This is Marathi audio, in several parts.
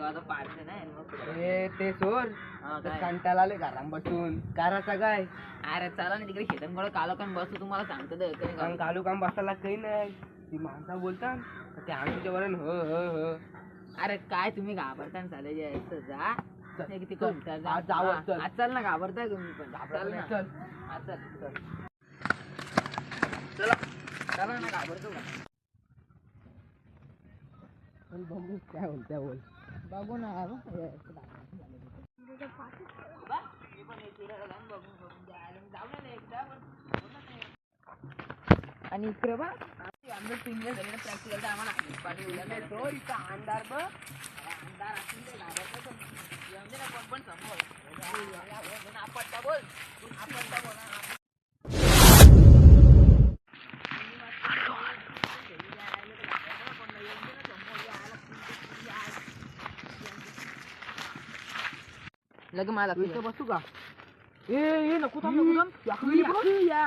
आता पाडते नाही मग ते सोड कंटाळा आले घरात बसून करायचं काय. अरे चला ना तिकडे शेतांकडे कालो पण बसतो तुम्हाला सांगतो कालू काम बसायला काही नाही. ती माणसा बोलतात ते आमच्या वरण हो हो हो. अरे काय तुम्ही घाबरता चालेल जा किती चल ना घाबरताय तुम्ही पण चल ना चल चला चला ना घाबरतो का पण बघू काय बोलत्या बोल बघू ना आणि इकडे बा आमचं सिंगल झाले प्रॅक्टिकल तर आम्हाला अंधार बघ अंधार असून ते घाबरतो ना कोण पण समोर आपट्टा बोल आपट्टा बोल लग मला बसू का ए नको थांब या.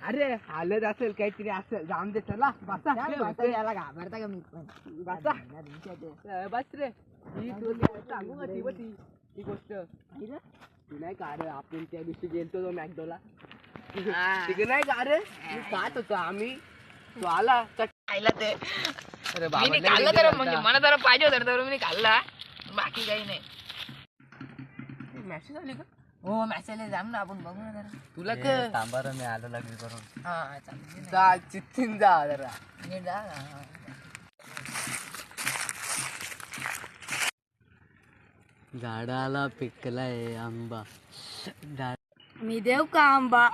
अरे हालत असेल काहीतरी असेल जाम दे चला बसा याला घाबरता का मी पण बसा बस रे सांगू का ती गोष्ट ती नाही का रे आपण त्या दिवशी गेलतो मॅकडोला तिकडे नाही का रे खात होतो आम्ही तो आला खायला ते अरे मी खाल्लं तर म्हणजे मला जरा पाहिजे होतं तर मी खाल्ला बाकी काही नाही. मॅसेज आली का हो मॅसेज जाम ना आपण बघू ना जरा तुला तांबार मी आलो लागली करून हा चालेल जा चिठ्ठीन जा जरा नीट जा झाडाला पिकलाय आंबा मी देव का आंबा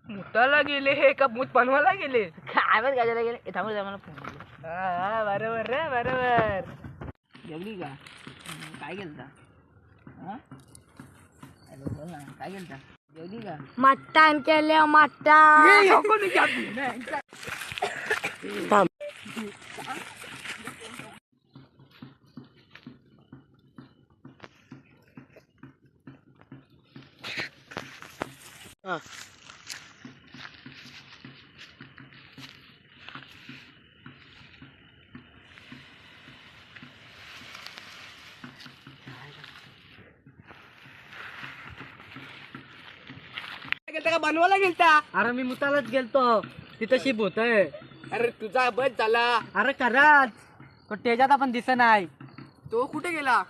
मुताला गेले हे का मूत बनवायला गेले काय माहित गाजाला गेले थांबू मला फोन बरोबर रे बरोबर जेवली का काय गेलता हॅलो बोल ना काय गेलता जेवली का मटण केले मटण का बनवायला गेलता. अरे मी मुतालाच गेलतो तिथं शिप होत. अरे तुझा बस झाला. अरे खरंच त्याच्यात आपण दिसत नाही. तो कुठे गेला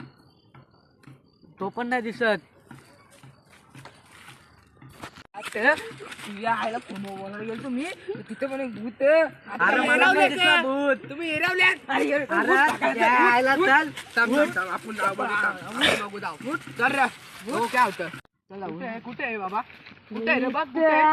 तो पण नाही दिसत. आयला फोन बोलायला गेलो तुम्ही तिथे म्हणे भूत. अरे मला नाही दिसला भूत. तुम्ही एरावल्यात. आपण बघू जाऊ चल रे. हो काय होतं कुठे आहे बाबा कुठे आहे रे बघ कुठे आहे?